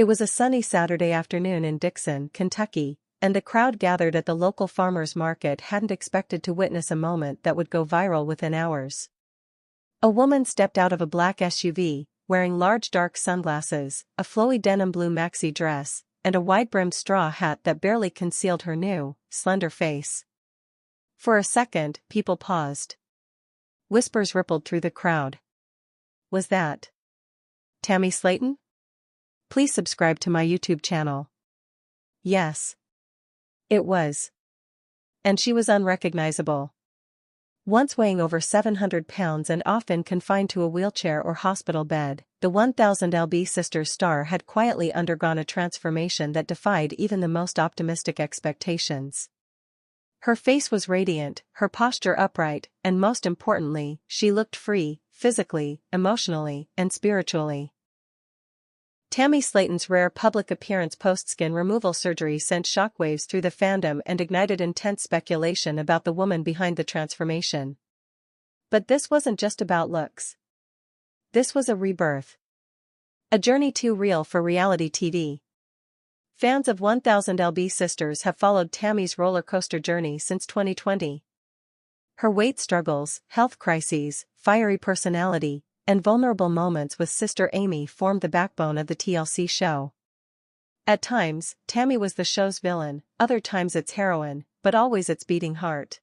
It was a sunny Saturday afternoon in Dixon, Kentucky, and the crowd gathered at the local farmers market hadn't expected to witness a moment that would go viral within hours. A woman stepped out of a black SUV, wearing large dark sunglasses, a flowy denim blue maxi dress, and a wide-brimmed straw hat that barely concealed her new, slender face. For a second, people paused. Whispers rippled through the crowd. Was that Tammy Slaton? Please subscribe to my YouTube channel. Yes. It was. And she was unrecognizable. Once weighing over 700 pounds and often confined to a wheelchair or hospital bed, the 1000 LB SISTRR star had quietly undergone a transformation that defied even the most optimistic expectations. Her face was radiant, her posture upright, and most importantly, she looked free, physically, emotionally, and spiritually. Tammy Slaton's rare public appearance post-skin removal surgery sent shockwaves through the fandom and ignited intense speculation about the woman behind the transformation. But this wasn't just about looks. This was a rebirth. A journey too real for reality TV. Fans of 1000 LB SISTRRs have followed Tammy's roller coaster journey since 2020. Her weight struggles, health crises, fiery personality, and vulnerable moments with sister Amy formed the backbone of the TLC show. At times, Tammy was the show's villain, other times its heroine, but always its beating heart.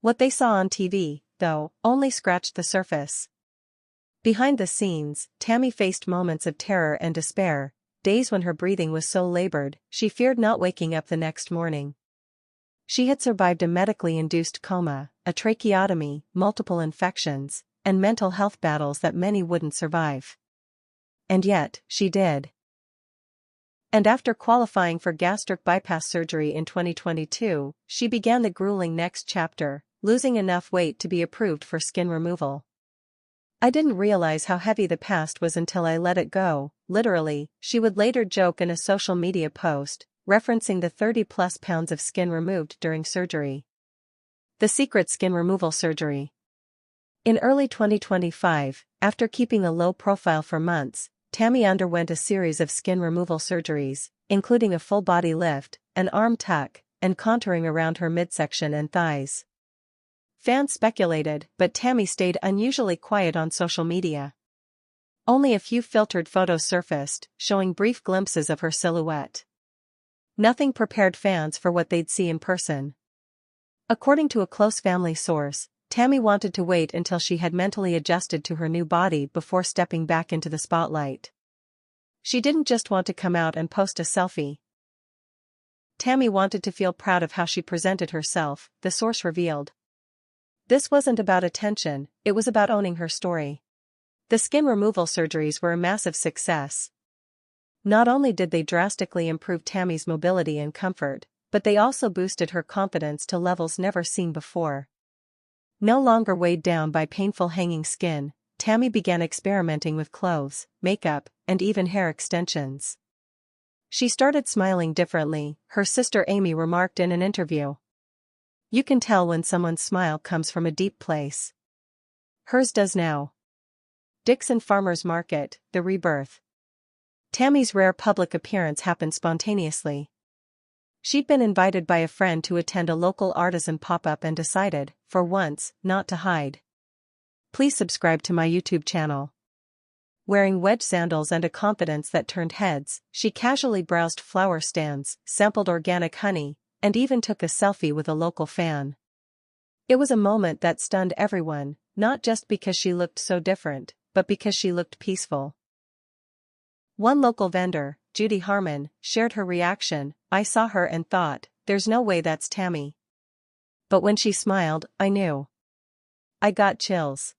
What they saw on TV, though, only scratched the surface. Behind the scenes, Tammy faced moments of terror and despair, days when her breathing was so labored, she feared not waking up the next morning. She had survived a medically induced coma, a tracheotomy, multiple infections, and mental health battles that many wouldn't survive. And yet, she did. And after qualifying for gastric bypass surgery in 2022, she began the grueling next chapter, losing enough weight to be approved for skin removal. I didn't realize how heavy the past was until I let it go, literally, she would later joke in a social media post, referencing the 30-plus pounds of skin removed during surgery. The secret skin removal surgery. In early 2025, after keeping a low profile for months, Tammy underwent a series of skin removal surgeries, including a full-body lift, an arm tuck, and contouring around her midsection and thighs. Fans speculated, but Tammy stayed unusually quiet on social media. Only a few filtered photos surfaced, showing brief glimpses of her silhouette. Nothing prepared fans for what they'd see in person. According to a close family source, Tammy wanted to wait until she had mentally adjusted to her new body before stepping back into the spotlight. She didn't just want to come out and post a selfie. Tammy wanted to feel proud of how she presented herself, the source revealed. This wasn't about attention, it was about owning her story. The skin removal surgeries were a massive success. Not only did they drastically improve Tammy's mobility and comfort, but they also boosted her confidence to levels never seen before. No longer weighed down by painful hanging skin, Tammy began experimenting with clothes, makeup, and even hair extensions. She started smiling differently, her sister Amy remarked in an interview. You can tell when someone's smile comes from a deep place. Hers does now. Dixon Farmers Market, the rebirth. Tammy's rare public appearance happened spontaneously. She'd been invited by a friend to attend a local artisan pop-up and decided, for once, not to hide. Please subscribe to my YouTube channel. Wearing wedge sandals and a confidence that turned heads, she casually browsed flower stands, sampled organic honey, and even took a selfie with a local fan. It was a moment that stunned everyone, not just because she looked so different, but because she looked peaceful. One local vendor, Judy Harmon, shared her reaction. I saw her and thought, there's no way that's Tammy. But when she smiled, I knew. I got chills.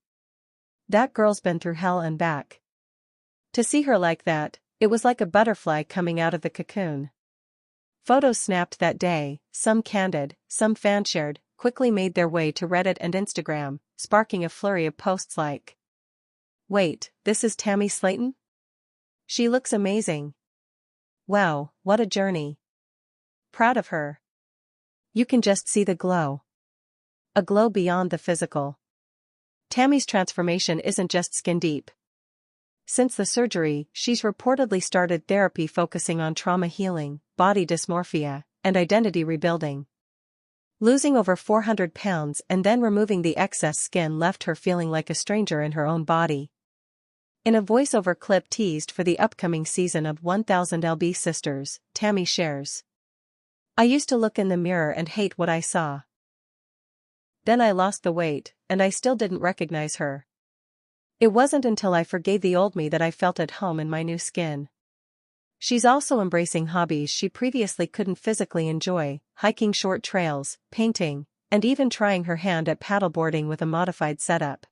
That girl's been through hell and back. To see her like that, it was like a butterfly coming out of the cocoon. Photos snapped that day, some candid, some fan-shared, quickly made their way to Reddit and Instagram, sparking a flurry of posts like, "Wait, this is Tammy Slaton? She looks amazing. Wow, what a journey. Proud of her. You can just see the glow. A glow beyond the physical. Tammy's transformation isn't just skin deep. Since the surgery, she's reportedly started therapy focusing on trauma healing, body dysmorphia, and identity rebuilding. Losing over 400 pounds and then removing the excess skin left her feeling like a stranger in her own body. In a voiceover clip teased for the upcoming season of 1000 LB Sisters, Tammy shares, "I used to look in the mirror and hate what I saw. Then I lost the weight, and I still didn't recognize her. It wasn't until I forgave the old me that I felt at home in my new skin." She's also embracing hobbies she previously couldn't physically enjoy, hiking short trails, painting, and even trying her hand at paddleboarding with a modified setup.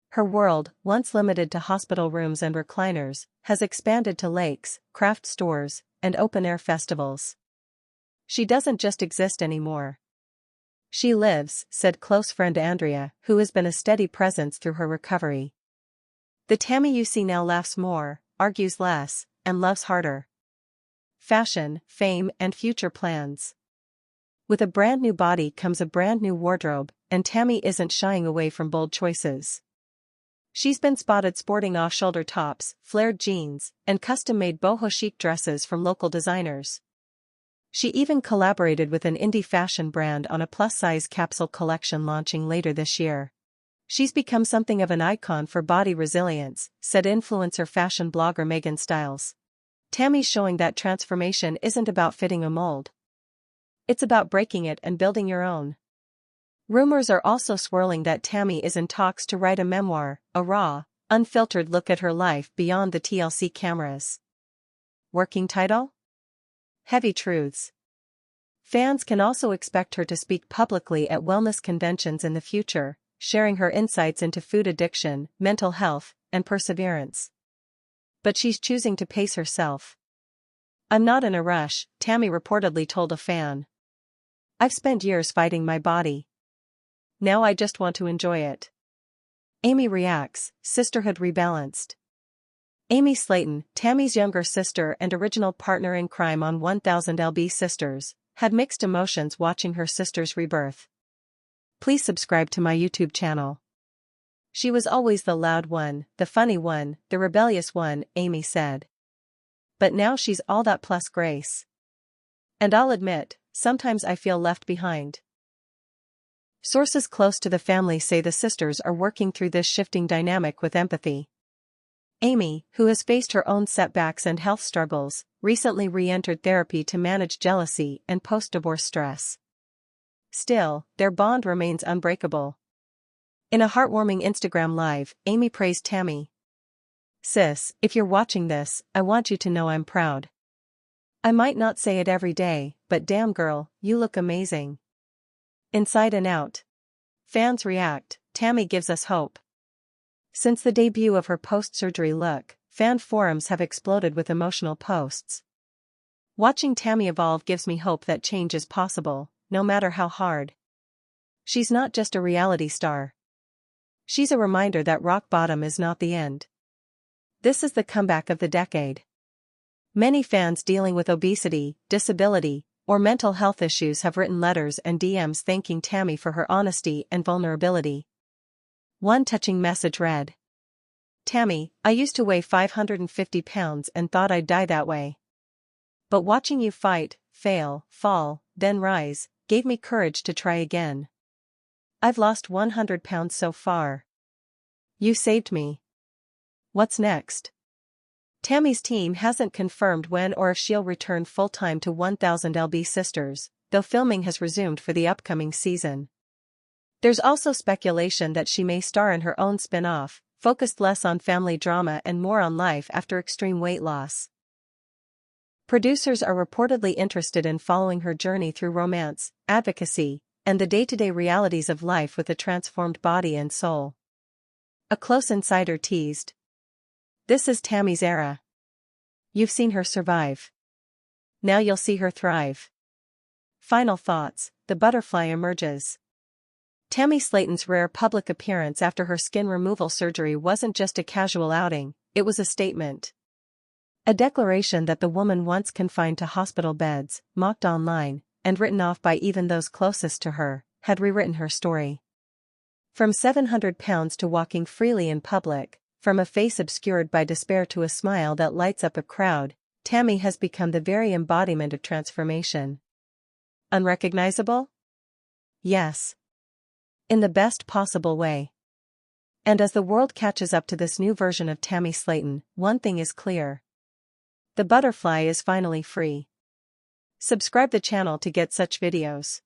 Her world, once limited to hospital rooms and recliners, has expanded to lakes, craft stores, and open-air festivals. She doesn't just exist anymore. She lives, said close friend Andrea, who has been a steady presence through her recovery. The Tammy you see now laughs more, argues less, and loves harder. Fashion, fame, and future plans. With a brand new body comes a brand new wardrobe, and Tammy isn't shying away from bold choices. She's been spotted sporting off-shoulder tops, flared jeans, and custom-made boho chic dresses from local designers. She even collaborated with an indie fashion brand on a plus-size capsule collection launching later this year. She's become something of an icon for body resilience, said influencer fashion blogger Megan Stiles. Tammy's showing that transformation isn't about fitting a mold. It's about breaking it and building your own. Rumors are also swirling that Tammy is in talks to write a memoir, a raw, unfiltered look at her life beyond the TLC cameras. Working title? Heavy Truths. Fans can also expect her to speak publicly at wellness conventions in the future, sharing her insights into food addiction, mental health, and perseverance. But she's choosing to pace herself. "I'm not in a rush," Tammy reportedly told a fan. "I've spent years fighting my body. Now I just want to enjoy it." Amy reacts, sisterhood rebalanced. Amy Slaton, Tammy's younger sister and original partner in crime on 1000 LB Sisters, had mixed emotions watching her sister's rebirth. "Please subscribe to my YouTube channel. She was always the loud one, the funny one, the rebellious one," Amy said. "But now she's all that plus grace. And I'll admit, sometimes I feel left behind." Sources close to the family say the sisters are working through this shifting dynamic with empathy. Amy, who has faced her own setbacks and health struggles, recently re-entered therapy to manage jealousy and post-divorce stress. Still, their bond remains unbreakable. In a heartwarming Instagram Live, Amy praised Tammy. "Sis, if you're watching this, I want you to know I'm proud. I might not say it every day, but damn girl, you look amazing. Inside and out." Fans react, Tammy gives us hope. Since the debut of her post-surgery look, fan forums have exploded with emotional posts. "Watching Tammy evolve gives me hope that change is possible, no matter how hard. She's not just a reality star. She's a reminder that rock bottom is not the end. This is the comeback of the decade." Many fans dealing with obesity, disability, or mental health issues have written letters and DMs thanking Tammy for her honesty and vulnerability. One touching message read, "Tammy, I used to weigh 550 pounds and thought I'd die that way. But watching you fight, fail, fall, then rise, gave me courage to try again. I've lost 100 pounds so far. You saved me. What's next?" Tammy's team hasn't confirmed when or if she'll return full-time to 1000 LB Sisters, though filming has resumed for the upcoming season. There's also speculation that she may star in her own spin-off, focused less on family drama and more on life after extreme weight loss. Producers are reportedly interested in following her journey through romance, advocacy, and the day-to-day realities of life with a transformed body and soul. A close insider teased, "This is Tammy's era. You've seen her survive. Now you'll see her thrive." Final thoughts, the butterfly emerges. Tammy Slaton's rare public appearance after her skin removal surgery wasn't just a casual outing, it was a statement. A declaration that the woman once confined to hospital beds, mocked online, and written off by even those closest to her, had rewritten her story. From 700 pounds to walking freely in public, From a face obscured by despair to a smile that lights up a crowd, Tammy has become the very embodiment of transformation. Unrecognizable? Yes. In the best possible way. And as the world catches up to this new version of Tammy Slaton, one thing is clear. The butterfly is finally free. Subscribe the channel to get such videos.